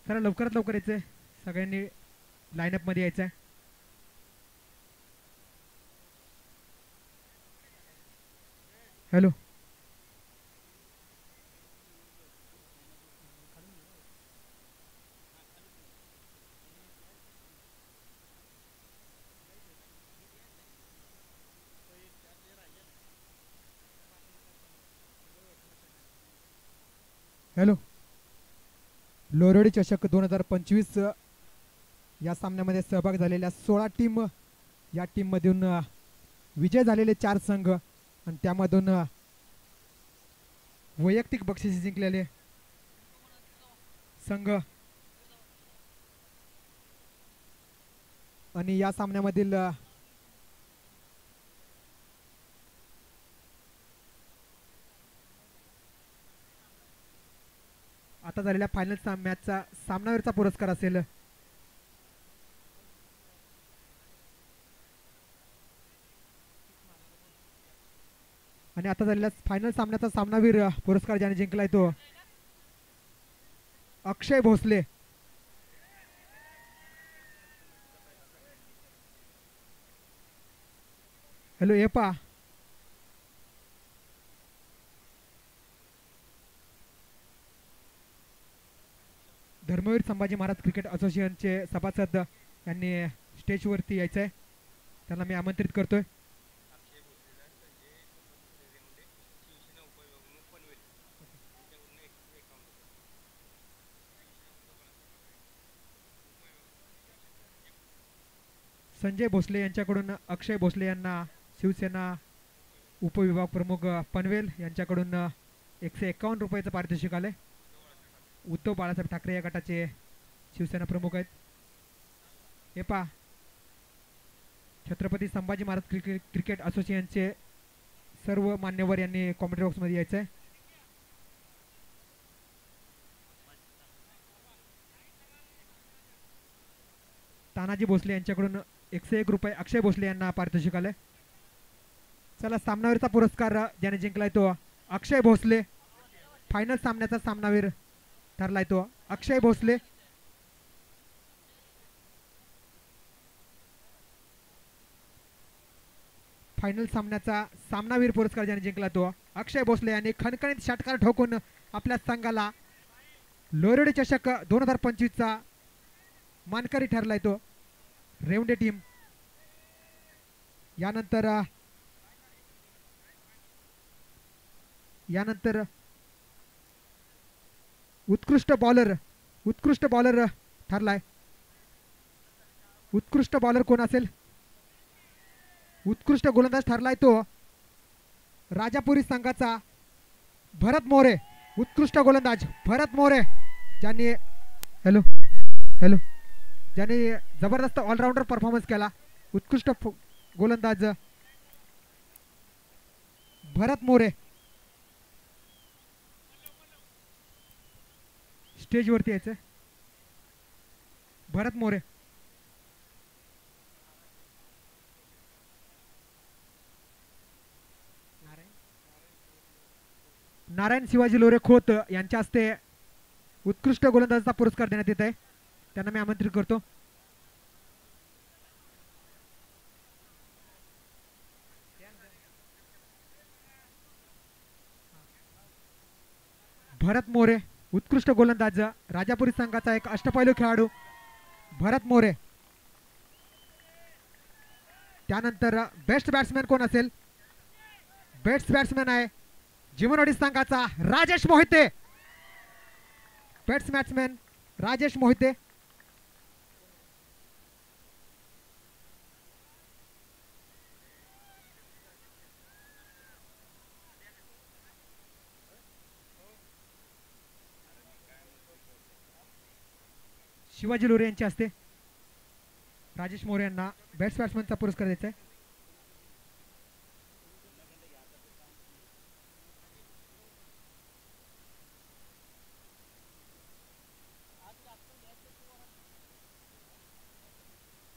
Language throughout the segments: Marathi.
चला लवकरात लवकर यायचंय, सगळ्यांनी लाईनअप मध्ये यायचंय. Hello hello. लोरडी चषक 2025 या सामन्यामध्ये सहभाग झालेल्या 16 टीम, या टीममधून विजय झालेले 4 संघ आणि त्यामधून वैयक्तिक बक्षिसे जिंकलेले संघ आणि या सामन्यामधील आता झालेल्या फायनल मॅचचा सामनावीरचा पुरस्कार असेल आणि आता झालेल्या फायनल सामन्याचा सामनावीर पुरस्कार ज्याने जिंकलाय तो अक्षय भोसले. हॅलो एपा. धर्मवीर संभाजी महाराज क्रिकेट असोसिएशनचे सभासद यांनी स्टेजवरती यायचं आहे, त्यांना मी आमंत्रित करतोय. संजय भोसले यांच्याकडून अक्षय भोसले यांना शिवसेना उपविभाग प्रमुख पनवेल यांच्याकडून 151 रुपयाचं पारितोषिक आले. उद्धव बाळासाहेब ठाकरे या गटाचे शिवसेना प्रमुख आहेत. हे पा छत्रपती संभाजी महाराज क्रिकेट असोसिएशनचे सर्व मान्यवर यांनी कॉमेंट्री बॉक्समध्ये यायचं आहे. तानाजी भोसले यांच्याकडून 101 रुपये अक्षय भोसले यांना पारितोषिक आले. चला सामनावीरचा पुरस्कार ज्याने जिंकलाय तो अक्षय भोसले. फायनल सामन्याचा सामनावीर ठरलाय तो अक्षय भोसले. फायनल सामन्याचा सामनावीर पुरस्कार ज्याने जिंकला तो अक्षय भोसले यांनी खणखणीत षटकार ठोकून आपल्या संघाला लोरडी चषक 2025चा मानकरी ठरलाय तो रेवंडे टीम. यानंतर उत्कृष्ट बॉलर ठरलाय. उत्कृष्ट बॉलर कोण असेल? उत्कृष्ट गोलंदाज ठरलाय तो राजापुरी संघाचा भरत मोरे. उत्कृष्ट गोलंदाज भरत मोरे ज्यांनी हॅलो ज्यांनी जबरदस्त ऑलराऊंडर परफॉर्मन्स केला. उत्कृष्ट गोलंदाज भरत मोरे स्टेजवरती यायचं. भरत मोरे. नारायण शिवाजी लोरे खोत यांच्या हस्ते उत्कृष्ट गोलंदाजाचा पुरस्कार देण्यात येत आहे, त्यांना मी आमंत्रित करतो. भरत मोरे उत्कृष्ट गोलंदाज राजापुरी संघाचा एक अष्टपैलू खेळाडू भरत मोरे. त्यानंतर बेस्ट बॅट्समॅन कोण असेल? बेस्ट बॅट्समॅन आहे जिमनवाडी संघाचा राजेश मोहिते. Best batsman Rajesh Mohite. शिवाजी लोरे यांच्या हस्ते राजेश मोरे यांना बेस्ट बॅट्समॅनचा पुरस्कार द्यायचा आहे.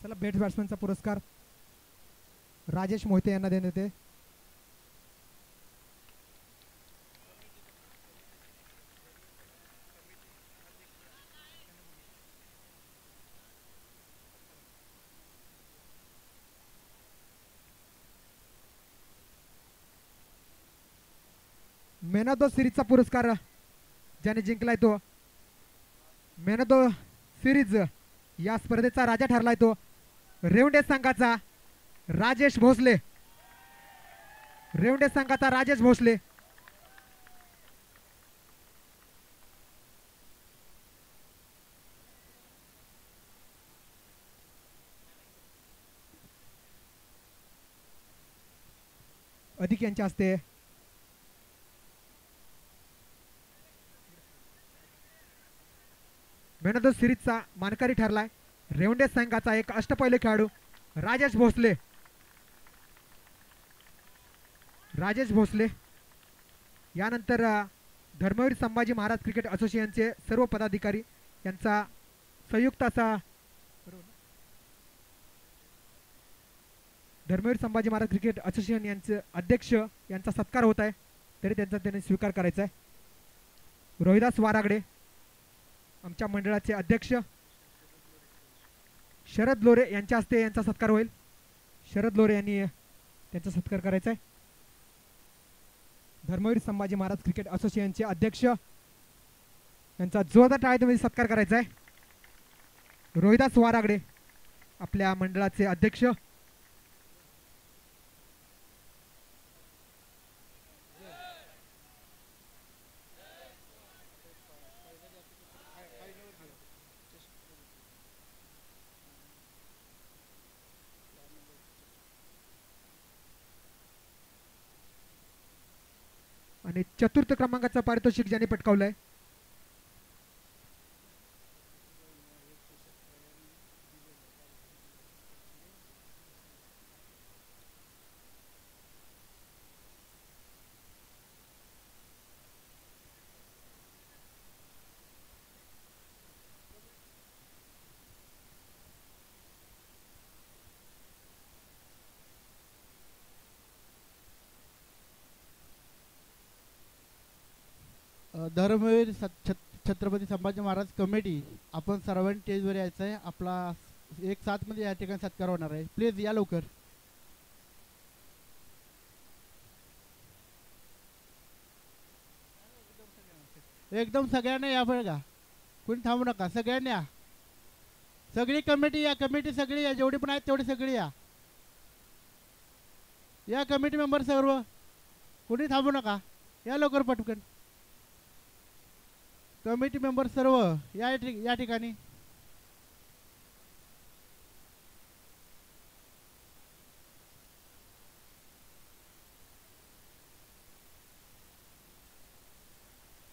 चला बेस्ट बॅट्समॅनचा पुरस्कार राजेश मोहिते यांना देण्यात येते. मॅन ऑफ द सिरीजचा पुरस्कार ज्याने जिंकलाय तो मॅन ऑफ द सिरीज या स्पर्धेचा राजा ठरलाय तो रेवंडे संघाचा राजेश भोसले. रेवंडे संघाचा राजेश भोसले. अधिक यांच्या हस्ते मॅन ऑफ द सिरीजचा मानकरी ठरलाय रेवंडे संघाचा एक अष्टपैलू खेळाडू राजेश भोसले. राजेश भोसले यानंतर धर्मवीर संभाजी महाराज क्रिकेट असोसिएशनचे सर्व पदाधिकारी यांचा संयुक्त असा धर्मवीर संभाजी महाराज क्रिकेट असोसिएशन यांचे अध्यक्ष यांचा सत्कार होत आहे तरी त्यांचा त्यांनी स्वीकार करायचा आहे. रोहिदास वारागडे आमच्या मंडळाचे अध्यक्ष शरद लोरे यांच्या हस्ते यांचा सत्कार होईल. शरद लोरे यांनी त्यांचा सत्कार करायचा आहे. धर्मवीर संभाजी महाराज क्रिकेट असोसिएशनचे अध्यक्ष यांचा जोरदार टाळ्यांमध्ये सत्कार करायचा आहे. रोहिदास वारागडे आपल्या मंडळाचे अध्यक्ष. आणि चतुर्थ क्रमांकाचा पारितोषिक ज्याने पटकावलंय धर्मवीर छत्रपती संभाजी महाराज कमिटी आपण सर्वांनी स्टेजवर यायचं आहे. आपला 1:07 मध्ये या ठिकाणी सत्कार होणार आहे. प्लीज या लवकर. एकदम सगळ्यांना या बरं का, कोणी थांबू नका, सगळ्यांनी या. सगळी कमिटी या, कमिटी सगळी या, जेवढी पण आहेत तेवढी सगळी या. या कमिटी मेंबर सर्व, कोणी थांबू नका, या लवकर पटकन. कमिटी मेंबर सर्व या ठिकाणी.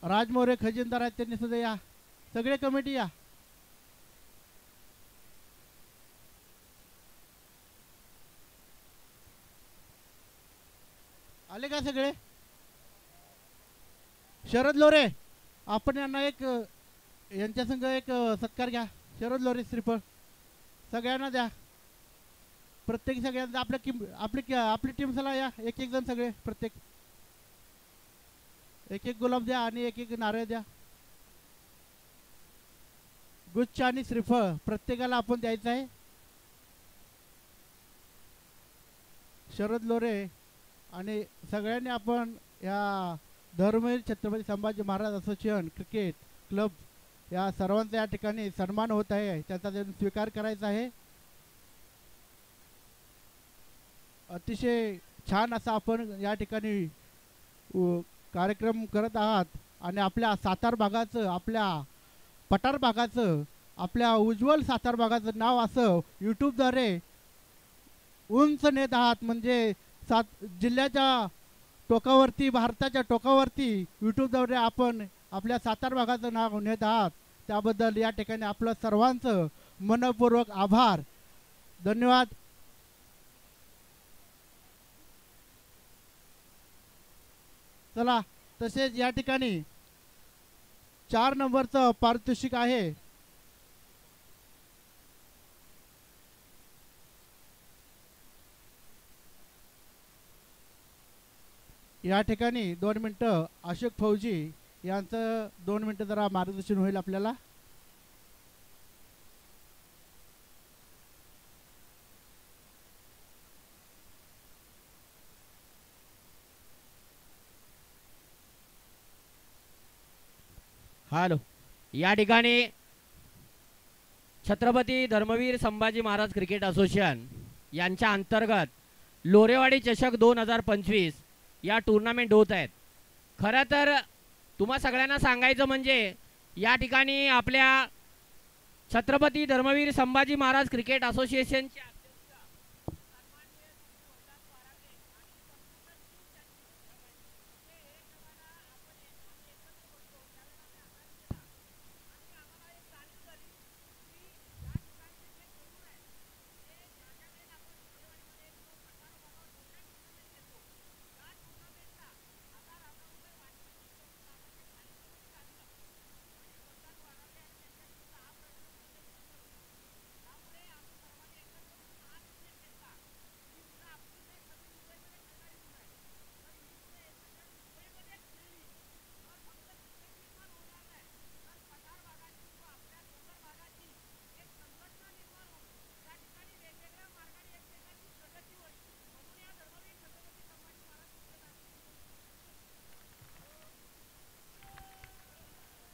राज मोरे खजिनदार आहेत त्यांनी सुद्धा या. सगळे कमिटी या. आले का सगळे? शरद लोरे आपण यांना एक यांच्या संग एक सत्कार घ्या. शरद लोरे श्रीफळ सगळ्यांना द्या. प्रत्येक सगळ्यांना आपली टीम चला या. एक एक जण सगळे प्रत्येक एक एक गुलाब द्या आणि एक एक नारळ द्या. गुच्छ आणि श्रीफळ प्रत्येकाला आपण द्यायचं आहे. शरद लोरे आणि सगळ्यांनी आपण या Dharmaveer Chhatrapati Sambhaji Maharaj association cricket club या सर्वांचा या ठिकाणी सन्मान होत आहे. त्याचा स्वीकार करायचा आहे. अतिशय छान असा आपण या ठिकाणी कार्यक्रम करत आहात आणि आपल्या सातार भागाचं, आपल्या पठार भागाचं, आपल्या उज्ज्वल सातार भागाचं नाव असं यूट्यूबद्वारे उंच नेत आहात. म्हणजे जिल्ह्याच्या टोकावरती, भारताच्या टोकावरती यूट्यूबद्वारे आपण आपल्या सातार भागाचं नाव नेत आहात. त्याबद्दल या ठिकाणी आपलं सर्वांचं मनपूर्वक आभार. धन्यवाद. चला, तसेच या ठिकाणी 4 नंबरचं पारितोषिक आहे. या ठिकाणी 2 मिनिटं अशोक फौजी यांचं 2 मिनिटं जरा मार्गदर्शन होईल आपल्याला. हॅलो, या ठिकाणी छत्रपती धर्मवीर संभाजी महाराज क्रिकेट असोसिएशन यांच्या अंतर्गत लोरेवाडी चषक 2025 या टुर्नामेंट होत आहेत. खरं तर तुम्हा सगळ्यांना सांगायचं म्हणजे या ठिकाणी आपल्या छत्रपती धर्मवीर संभाजी महाराज क्रिकेट असोसिएशनच्या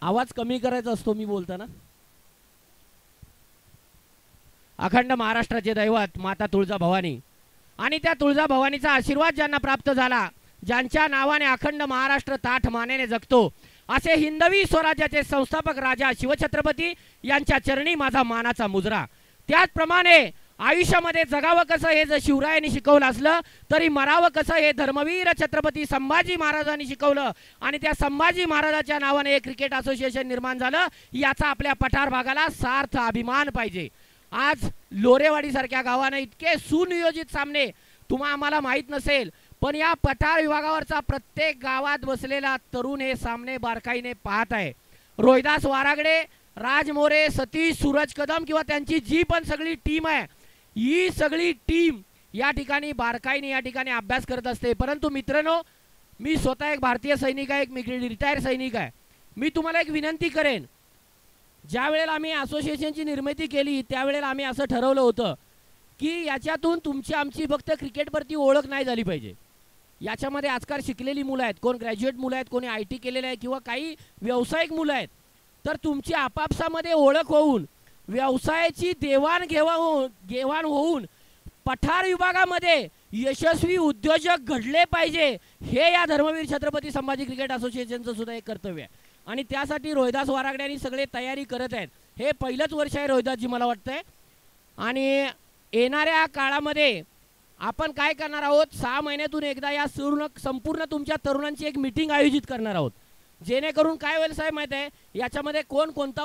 आवाज कमी करायचा असतो मी बोलताना. अखंड महाराष्ट्राचे दैवत माता तुळजाभवानी आणि त्या तुळजाभवानीचा आशीर्वाद ज्यांना प्राप्त झाला, ज्यांच्या नावाने अखंड महाराष्ट्र ताठ मानेने जगतो, असे हिंदवी स्वराज्याचे संस्थापक राजा शिवछत्रपती यांच्या चरणी माझा मानाचा मुजरा. त्याचप्रमाणे आयुष्यामध्ये जगावं कसं हे जर शिवरायांनी शिकवलं असलं तरी मरावं कसं हे धर्मवीर छत्रपती संभाजी महाराजांनी शिकवलं. आणि त्या संभाजी महाराजांच्या नावाने हे क्रिकेट असोसिएशन निर्माण झालं, याचा आपल्या पठार भागाला सार्थ अभिमान पाहिजे. आज लोरेवाडी सारख्या गावाने इतके सुनियोजित सामने, तुम्हा आम्हाला माहीत नसेल पण या पठार विभागावरचा प्रत्येक गावात बसलेला तरुण हे सामने बारकाईने पाहत आहे. रोहिदास वारागडे, राज मोरे, सतीश, सूरज कदम किंवा त्यांची जी पण सगळी टीम आहे, ही सगळी टीम या ठिकाणी बारकाईने या ठिकाणी अभ्यास करत असते. परंतु मित्रांनो, मी स्वतः एक भारतीय सैनिक आहे, मी रिटायर सैनिक आहे. मी तुम्हाला एक विनंती करेन, ज्या वेळेला आम्ही असोसिएशनची निर्मिती केली त्यावेळेला आम्ही असं ठरवलं होतं की याच्यातून तुमची आमची फक्त क्रिकेटवरती ओळख नाही झाली पाहिजे. याच्यामध्ये आजकाल शिकलेली मुलं आहेत, कोण ग्रॅज्युएट मुलं आहेत, कोणी IT केलेले आहे किंवा काही व्यावसायिक मुलं आहेत. तर तुमची आपापसामध्ये ओळख होऊन व्यवसायाची देवाणघेवाण होऊन पठार विभागामध्ये यशस्वी उद्योजक घडले पाहिजे, हे या धर्मवीर छत्रपती संभाजी क्रिकेट असोसिएशनचं सुद्धा एक कर्तव्य आहे. आणि त्यासाठी रोहिदास वारागड्यांनी सगळे तयारी करत आहेत. हे पहिलंच वर्ष आहे रोहिदासजी मला वाटतंय. आणि येणाऱ्या काळामध्ये आपण काय करणार आहोत, 6 महिन्यातून एकदा या संपूर्ण तुमच्या तरुणांची एक मीटिंग आयोजित करणार आहोत, जेणेकरून काय होईल साहेब माहिती आहे, याच्यामध्ये कोण कोणता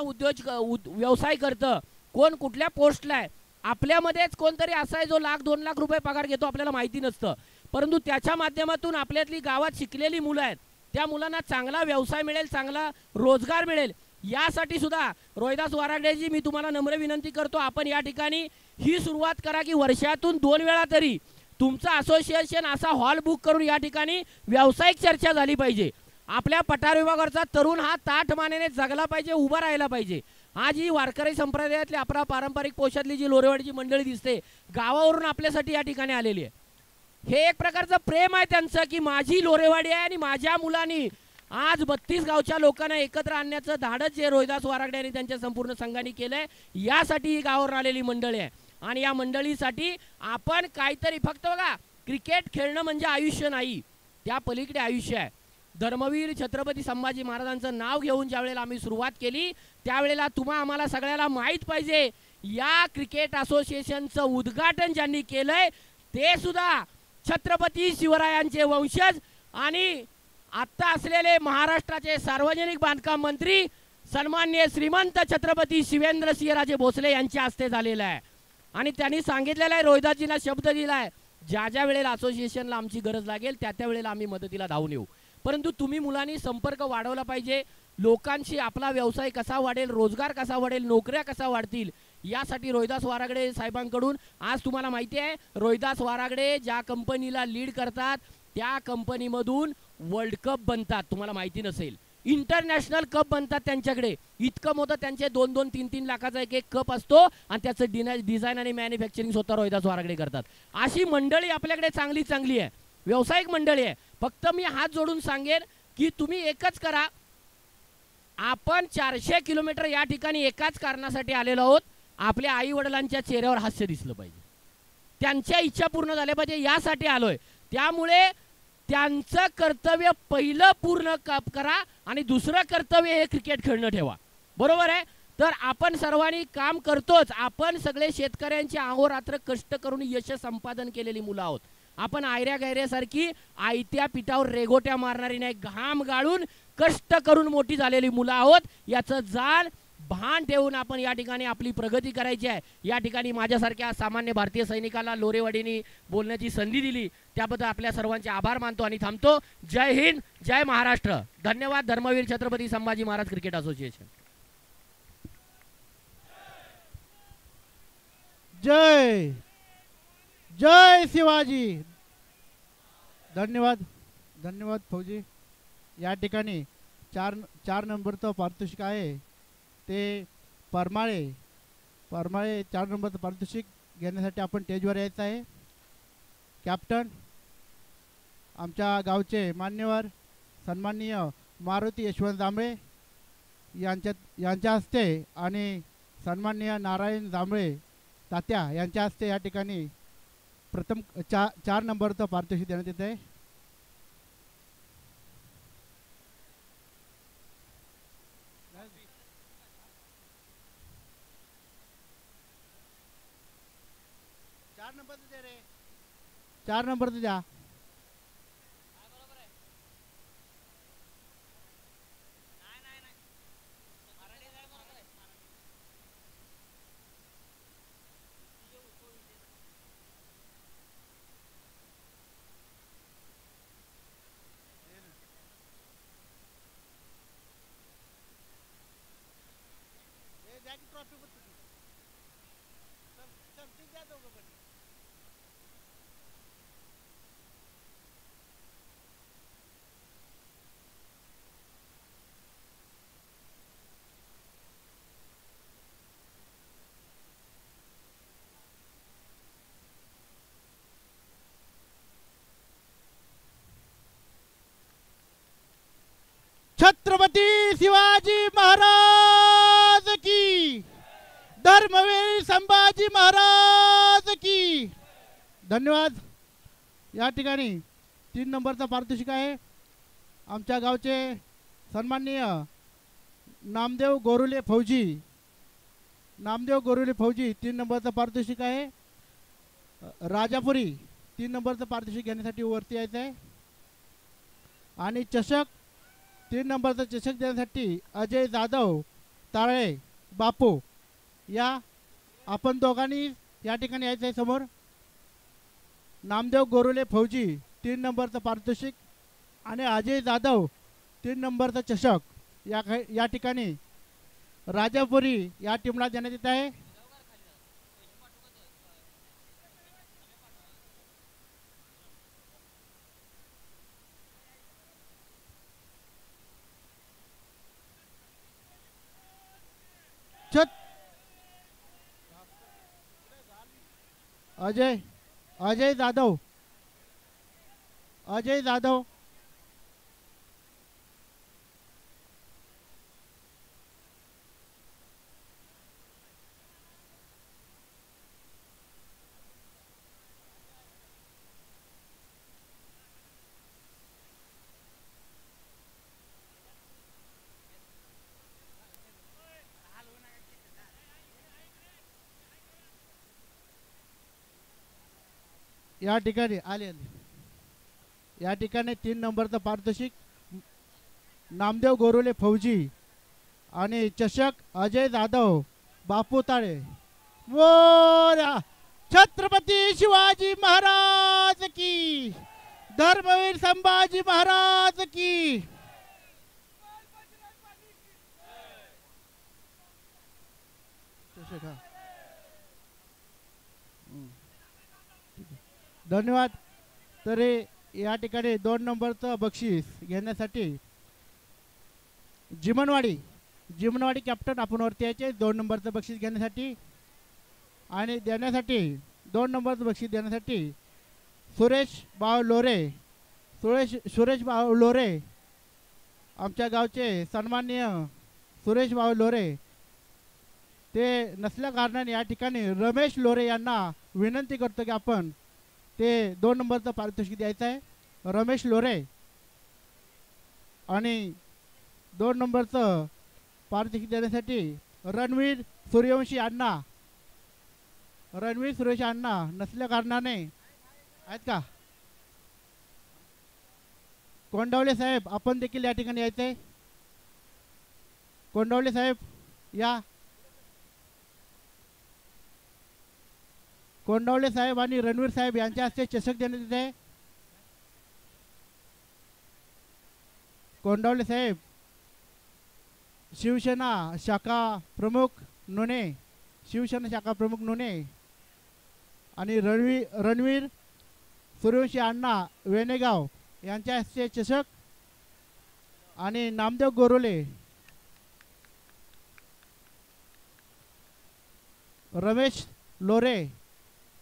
व्यवसाय करतं, कोण कुठल्या पोस्टला आहे, आपल्यामध्येच कोणतरी असा आहे जो 1,00,000-2 लाख रुपये पगार घेतो, आपल्याला माहिती नसतं. परंतु त्याच्या माध्यमातून आपल्यातली गावात शिकलेली मुलं आहेत, त्या मुलांना चांगला व्यवसाय मिळेल, चांगला रोजगार मिळेल. यासाठी सुद्धा रोहिदास वारागडेजी मी तुम्हाला नम्र विनंती करतो, आपण या ठिकाणी ही सुरुवात करा की वर्षातून 2 वेळा तरी तुमचं असोसिएशन असा हॉल बुक करून या ठिकाणी व्यावसायिक चर्चा झाली पाहिजे. आपल्या पठार विभागावरचा तरुण हा ताठ मानेने जगला पाहिजे, उभा राहायला पाहिजे. आज ही वारकरी संप्रदायातली आपला पारंपरिक पोशातली जी लोरेवाडीची मंडळी दिसते, गावावरून आपल्यासाठी या ठिकाणी आलेली आहे. हे एक प्रकारचं प्रेम आहे त्यांचं की माझी लोरेवाडी आहे आणि माझ्या मुलांनी आज 32 गावच्या लोकांना एकत्र आणण्याचं धाडस जे रोहिदास वारागडे यांनी त्यांच्या संपूर्ण संघाने केलंय, यासाठी ही गावावर आलेली मंडळी आहे. आणि या मंडळीसाठी आपण काहीतरी, फक्त बघा क्रिकेट खेळणं म्हणजे आयुष्य नाही, त्या पलीकडे आयुष्य आहे. धर्मवीर छत्रपती संभाजी महाराजांचं नाव घेऊन ज्यावेळेला आम्ही सुरुवात केली त्यावेळेला तुम्हा आम्हाला सगळ्याला माहीत पाहिजे, या क्रिकेट असोसिएशनचं उद्घाटन ज्यांनी केलंय ते सुद्धा छत्रपती शिवरायांचे वंशज आणि आत्ता असलेले महाराष्ट्राचे सार्वजनिक बांधकाम मंत्री सन्माननीय श्रीमंत छत्रपती शिवेंद्रसिंहराजे भोसले यांच्या हस्ते झालेलं आहे. आणि त्यांनी सांगितलेलं आहे, रोहिदासजींना शब्द दिला आहे, ज्या ज्या वेळेला असोसिएशनला आमची गरज लागेल त्या त्या वेळेला आम्ही मदतीला धावून येऊ. परंतु तुम्ही मुलांनी संपर्क वाढवला पाहिजे, लोकांशी आपला व्यवसाय कसा वाढेल, रोजगार कसा वाढेल, नोकऱ्या कसा वाढतील, यासाठी रोहिदास वारागडे साहेबांकडून आज तुम्हाला माहिती आहे, रोहिदास वारागडे ज्या कंपनीला लीड करतात त्या कंपनीमधून वर्ल्ड कप बनतात. तुम्हाला माहिती नसेल, इंटरनॅशनल कप बनतात त्यांच्याकडे. इतकं मोठं त्यांचे 2-2, 3-3 लाखाचा एक कप असतो आणि त्याचं डिझाईन आणि मॅन्युफॅक्चरिंग स्वतः रोहिदास वारागडे करतात. अशी मंडळी आपल्याकडे चांगली चांगली आहे, व्यावसायिक मंडळी आहे. फक्त मी हात जोडून सांगेन की तुम्ही एकच करा, आपण 400 किलोमीटर या ठिकाणी एकाच कारणासाठी आलेलो आहोत. आपल्या आई वडिलांच्या चेहऱ्यावर हास्य दिसलं पाहिजे, त्यांच्या इच्छा पूर्ण झाल्या पाहिजे, यासाठी आलोय. त्यामुळे त्यांचं कर्तव्य पहिलं पूर्ण करा आणि दुसरं कर्तव्य हे क्रिकेट खेळणं ठेवा. बरोबर आहे. तर आपण सर्वांनी काम करतोच. आपण सगळे शेतकऱ्यांचे अहोरात्र कष्ट करून यश संपादन केलेली मुलं आहोत. आपण आयऱ्या गैऱ्यासारखी आयत्या पिठावर रेघोट्या मारणारी नाही, घाम गाळून कष्ट करून मोठी झालेली मुलं आहोत. याचं जाण भान ठेवून आपण या ठिकाणी आपली प्रगती करायची आहे. या ठिकाणी माझ्यासारख्या सामान्य भारतीय सैनिकाला लोरेवाडीनी बोलण्याची संधी दिली त्याबद्दल आपल्या सर्वांचे आभार मानतो आणि थांबतो. जय हिंद, जय महाराष्ट्र. धन्यवाद. Dharmaveer Chhatrapati Sambhaji Maharaj cricket association. जय जय शिवाजी. धन्यवाद धन्यवाद फौजी. या ठिकाणी चार नंबरचं पारितोषिक आहे ते परमाळे 4 नंबरचं पारितोषिक घेण्यासाठी आपण स्टेजवर यायचं आहे. कॅप्टन आमच्या गावचे मान्यवर सन्माननीय मारुती यशवंत जांभळे यांच्या हस्ते आणि सन्माननीय नारायण जांभळे तात्या यांच्या हस्ते या ठिकाणी प्रथम 4 नंबरचं पारितोषिक देण्यात येत आहे. चार नंबरचं द्या. छत्रपती शिवाजी महाराज की, धर्मवीर संभाजी महाराज की. धन्यवाद. या ठिकाणी 3 नंबरचा पारितोषिक आहे आमच्या गावचे सन्माननीय नामदेव गोरुले फौजी. 3 नंबरचा पारितोषिक आहे. राजापुरी 3 नंबरचं पारितोषिक घेण्यासाठी वरती यायचं आहे. आणि चषक 3 नंबरचा चषक देण्यासाठी अजय जाधव ताळे बापू या आपण दोघांनी या ठिकाणी यायचं आहे समोर. नामदेव गोरुले फौजी 3 नंबरचं पारितोषिक आणि अजय जाधव 3 नंबरचा चषक या ठिकाणी राजापुरी या टीमला देण्यात येत आहे. अजय जाधव या ठिकाणी आले. या ठिकाणी 3 नंबरचं पारितोषिक नामदेव गोरुले फौजी आणि चषक अजय जाधव बापू ताळे. मोरया छत्रपती शिवाजी महाराज की, धर्मवीर संभाजी महाराज की. चषक धन्यवाद. तरी या ठिकाणी 2 नंबरचं बक्षीस घेण्यासाठी जिमनवाडी कॅप्टन आपण वरती यायचे 2 नंबरचं बक्षीस घेण्यासाठी आणि देण्यासाठी 2 नंबरचं बक्षीस देण्यासाठी सुरेश बाव लोरे आमच्या गावचे सन्माननीय सुरेश भाऊ लोरे ते नसल्या कारणाने या ठिकाणी रमेश लोरे यांना विनंती करतो की आपण ते 2 नंबरचं पारितोषिक द्यायचं आहे. रमेश लोरे आणि 2 नंबरचं पारितोषिक देण्यासाठी रणवीर सूर्यवंशी अण्णा नसल्या कारणाने आहेत का? कोंडावले साहेब आपण देखील या ठिकाणी यायचंय. कोंडावले साहेब या. कोंडावले साहेब आणि रणवीर साहेब यांच्या हस्ते चषक देण्यात येत आहे. कोंडावले साहेब शिवसेना शाखा प्रमुख नोने आणि रणवीर सूर्यवंशी अण्णा वेणेगाव यांच्या हस्ते चषक आणि नामदेव गोरोले रमेश लोरे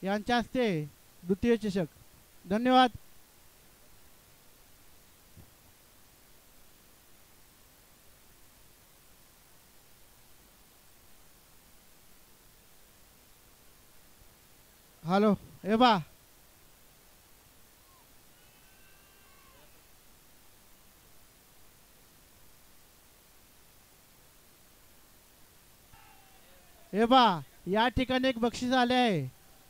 यांच्या हस्ते द्वितीय चषक. धन्यवाद. हॅलो एबा या ठिकाणी एक बक्षीस आले आहे.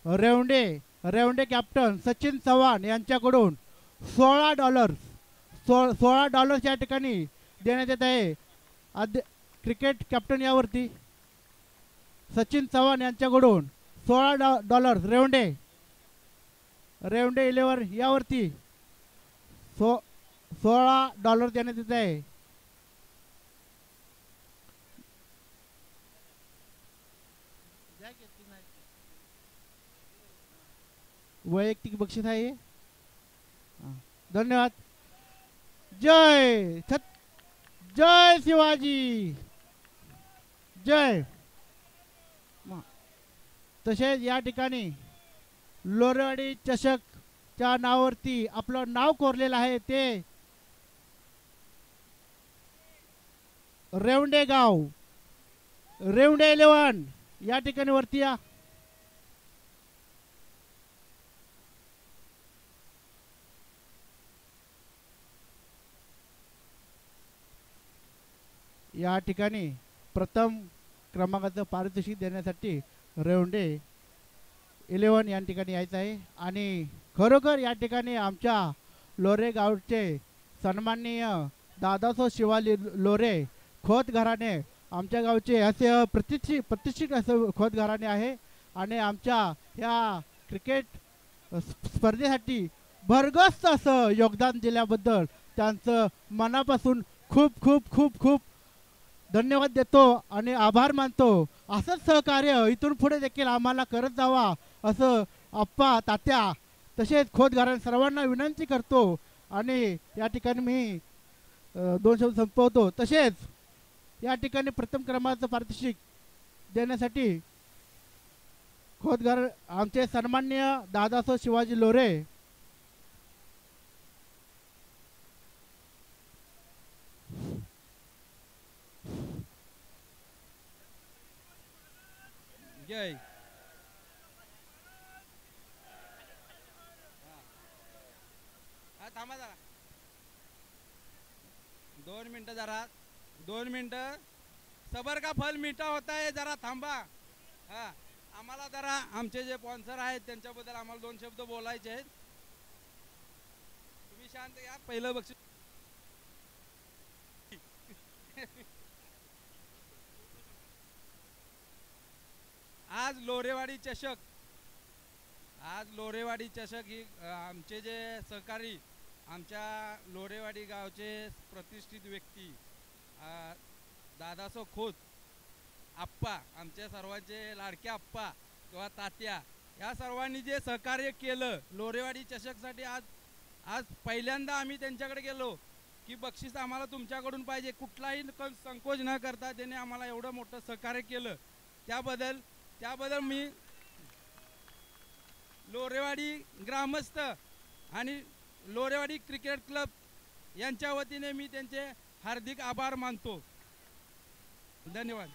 रेवंडे कॅप्टन सचिन चव्हाण यांच्याकडून $16 या ठिकाणी देण्यात येत आहे. क्रिकेट कॅप्टन यावरती सचिन चव्हाण यांच्याकडून $16 रेवंडे 11 यावरती $16 देण्यात येत आहे. वैयक्तिक बक्षीस आहे. धन्यवाद. जय शिवाजी जय. तसेच या ठिकाणी लोरेवाडी चषकच्या नावावरती आपलं नाव कोरलेलं आहे ते रेवंडे 11 या ठिकाणी वरती या. या ठिकाणी प्रथम क्रमांकाचं पारितोषिक देण्यासाठी रेवंडे 11 या ठिकाणी यायचं आहे. आणि खरोखर या ठिकाणी आमच्या लोरे गावचे सन्माननीय दादासाहेब शिवाजी लोरे खोत घराणे आमच्या गावचे असे प्रतिष्ठित असं खोत घराणे आहे. आणि आमच्या या क्रिकेट स्पर्धेसाठी भरगस्त असं योगदान दिल्याबद्दल त्यांचं मनापासून खूप खूप खूप खूप धन्यवाद देतो आणि आभार मानतो. असंच सहकार्य इथून पुढे देखील आम्हाला करत जावा असं आप्पा तात्या तसेच खोतगारांना सर्वांना विनंती करतो. आणि या ठिकाणी मी 2 शब्द संपवतो. तसेच या ठिकाणी प्रथम क्रमांकाचं पारितोषिक देण्यासाठी खोतगार आमचे सन्माननीय दादासाहेब शिवाजी लोरे जय. थांबा जरा 2 मिनिटं जरा 2 मिनिटं. सबर का फल मीठा होता है. जरा थांबा. हा आम्हाला जरा आमचे जे स्पॉन्सर आहेत त्यांच्याबद्दल आम्हाला 2 शब्द बोलायचे आहेत. तुम्ही शांत या. पहिलं बक्षीस आज लोरेवाडी चषक ही आमचे जे सहकारी आमच्या लोरेवाडी गावचे प्रतिष्ठित व्यक्ती दादासाहेब खोत आप्पा आमच्या सर्वांचे लाडके आप्पा किंवा तात्या या सर्वांनी जे सहकार्य केलं लोरेवाडी चषकसाठी आज पहिल्यांदा आम्ही त्यांच्याकडे गेलो की बक्षीस आम्हाला तुमच्याकडून पाहिजे. कुठलाही संकोच न करता त्याने आम्हाला एवढं मोठं सहकार्य केलं. त्याबद्दल मी लोरेवाडी ग्रामस्थ आणि लोरेवाडी क्रिकेट क्लब यांच्या वतीने मी त्यांचे हार्दिक आभार मानतो. धन्यवाद.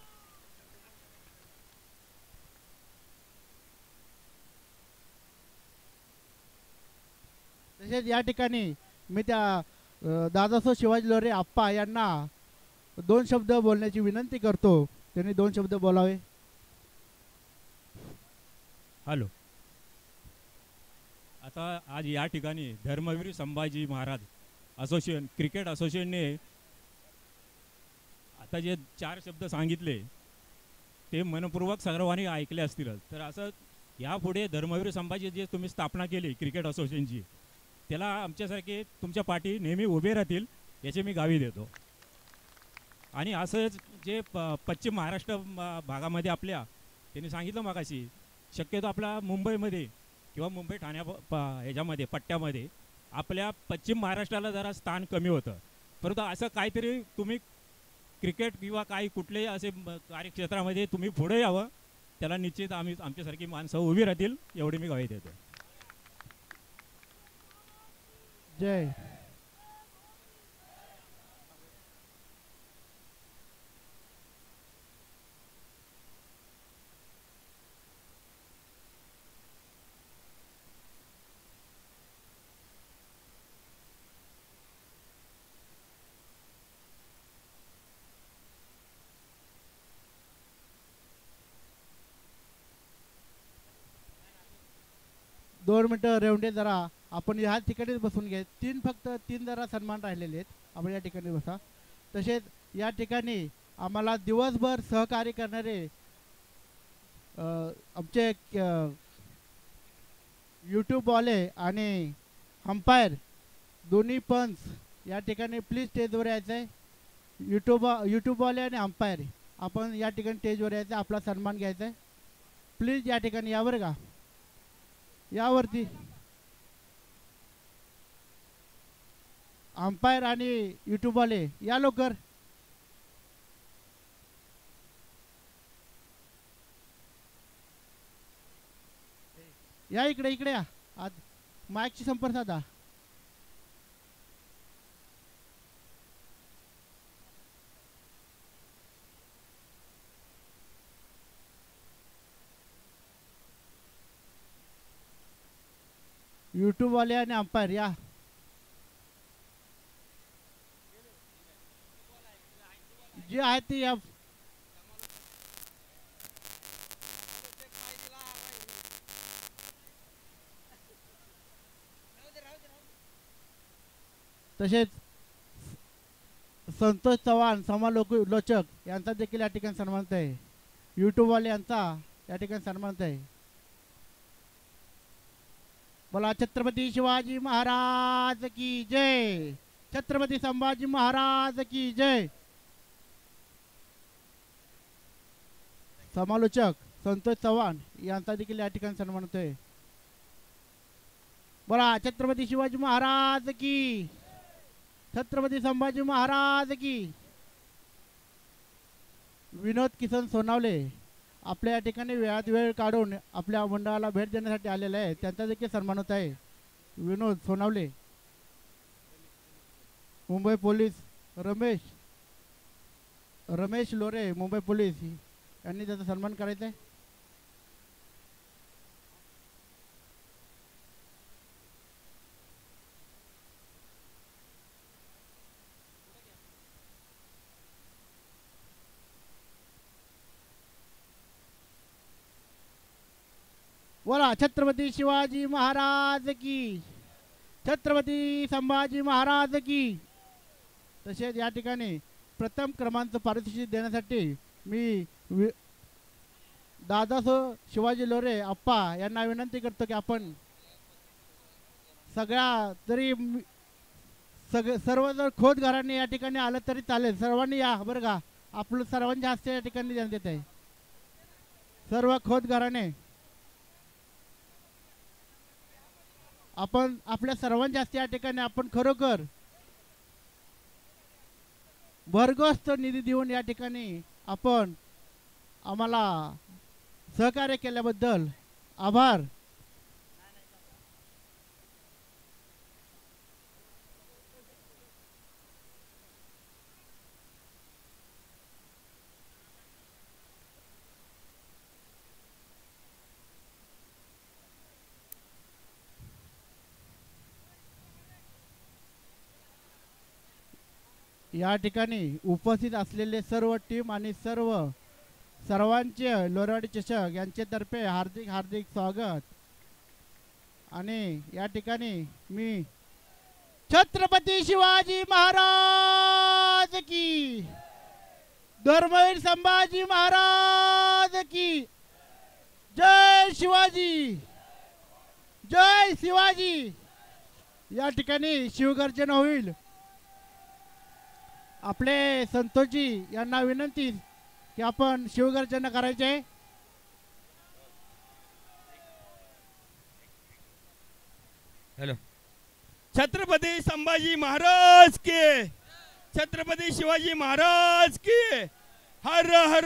तसेच या ठिकाणी मी त्या दादासाहेब शिवाजी लोरे आप्पा यांना 2 शब्द बोलण्याची विनंती करतो. त्यांनी 2 शब्द बोलावे. हॅलो. आता आज या ठिकाणी धर्मवीर संभाजी महाराज क्रिकेट असोसिएशनने आता जे 4 शब्द सांगितले ते मनपूर्वक सर्वांनी ऐकले असतील. तर असं यापुढे धर्मवीर संभाजी जे तुम्ही स्थापना केली क्रिकेट असोसिएशनची, त्याला आमच्यासारखे तुमच्या पाठी नेहमी उभे राहतील याची मी ग्वाही देतो. आणि असंच जे पश्चिम महाराष्ट्र भागामध्ये आपल्या त्यांनी सांगितलं मगाशी, शक्यतो आपला मुंबईमध्ये किंवा मुंबई ह्याच्यामध्ये पट्ट्यामध्ये आपल्या पश्चिम महाराष्ट्राला जरा स्थान कमी होतं. परंतु असं काहीतरी तुम्ही क्रिकेट किंवा काही कुठलेही असे कार्यक्षेत्रामध्ये तुम्ही पुढे यावं, त्याला निश्चित आम्ही आमच्यासारखी माणसं उभी राहतील एवढी मी ग्वाही देतो. जय. दोन मिनटं रेवंडे जरा आपण ह्या ठिकाणीच बसून घे. फक्त तीन जरा सन्मान राहिलेले आहेत. आपण या ठिकाणी बसा. तसेच या ठिकाणी आम्हाला दिवसभर सहकार्य करणारे आमचे यूट्यूबवाले आणि अंपायर दोन्ही पंच या ठिकाणी प्लीज स्टेजवर यायचं आहे. यूट्यूबवाले आणि अंपायर आपण या ठिकाणी स्टेजवर यायचं आहे, आपला सन्मान घ्यायचा आहे. प्लीज या ठिकाणी यावर का यावरती अंपायर आणि यूट्यूबवाले या लवकर. या इकडे इकडे या. आज माईकची संपर्क साधा. यूट्यूब वाले आणि अंपायर या. जे आहे ते या. तसेच संतोष चव्हाण समालोचक यांचा देखील या ठिकाणी सन्मानित आहे. यूट्यूब वाले यांचा या ठिकाणी सन्मानित आहे. बोला छत्रपती शिवाजी महाराज की जय. छत्रपती संभाजी महाराज की जय. समालोचक संतोष चव्हाण यांचा देखील या ठिकाणी सन्मानित आहे. बोला छत्रपती शिवाजी महाराज की. छत्रपती संभाजी महाराज की. विनोद किसन सोनावले आपल्या या ठिकाणी वेळात वेळ काढून आपल्या मंडळाला भेट देण्यासाठी आलेले आहे. त्यांचा देखील सन्मान होत आहे. विनोद सोनावले. मुंबई पोलीस रमेश लोरे मुंबई पोलीस यांनी त्याचा सन्मान करायचा आहे. बोला छत्रपती शिवाजी महाराज की. छत्रपती संभाजी महाराज की. तसेच या ठिकाणी प्रथम क्रमांक पारितोषिक देण्यासाठी मी दादासाहेब शिवाजी लोरे आप्पा यांना विनंती करतो की आपण सर्व जर खोत घरांनी या ठिकाणी आलं तरी चालेल. सर्वांनी या बरं का. आपलं सर्वांच्या हस्ते या ठिकाणी देण्यात येत आहे. सर्व खोत घराने आपण आपल्या सर्वांच्या हस्ते या ठिकाणी आपण खरोखर भरघोस निधी देऊन या ठिकाणी आपण आम्हाला सहकार्य केल्याबद्दल आभार. या ठिकाणी उपस्थित असलेले सर्व टीम आणि सर्वांचे लोरेवाडी चषक यांच्यातर्फे हार्दिक हार्दिक स्वागत. आणि या ठिकाणी मी छत्रपती शिवाजी महाराज की, धर्मवीर संभाजी महाराज की, जय शिवाजी, जय शिवाजी. या ठिकाणी शिवगर्जना होईल. आपले संतोषजी यांना विनंती की आपण शिवगर्जना करायचे. हॅलो. छत्रपती संभाजी महाराज के, छत्रपती शिवाजी महाराज की, हर हर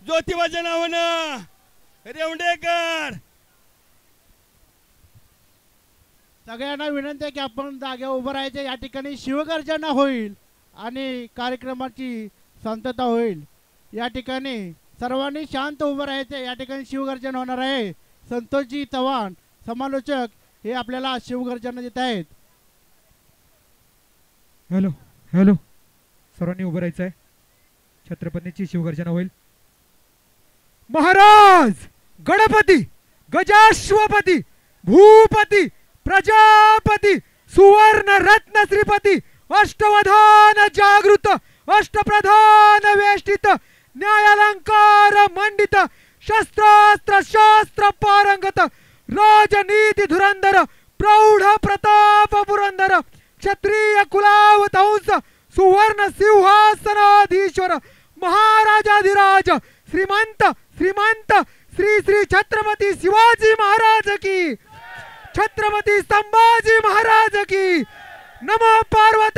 ज्योतिबा जनावन रेवंडेकर. सगळ्यांना विनंती आहे की आपण जागेवर उभं राहायचे. या ठिकाणी शिवगर्जना होईल आणि कार्यक्रमाची शांतता होईल. या ठिकाणी सर्वांनी शांत उभं राहायचे. या ठिकाणी शिवगर्जना होणार आहे. संतोषजी चव्हाण समालोचक हे आपल्याला शिवगर्जना देत आहेत. हॅलो हॅलो, सर्वांनी उभं राहायचं आहे. छत्रपतींची शिवगर्जना होईल. महाराज गणपती गजाश्वपती भूपती प्रजापती सुवर्ण रत्न श्रीपती अष्टवधान जागृत अष्टप्रधान वेष्टित न्यायालंकार मंडित शस्त्रास्त्र शास्त्र पारंगत राजनीती धुरंधर प्रौढ प्रताप पुरंदर क्षत्रिय कुलावतंस सुवर्ण सिंहासनाधीश्वर महाराजाधिराज श्रीमंत श्रीमंत श्री श्री छत्रपती शिवाजी महाराज की, छत्रपती संभाजी महाराज की. नमो पार्वती.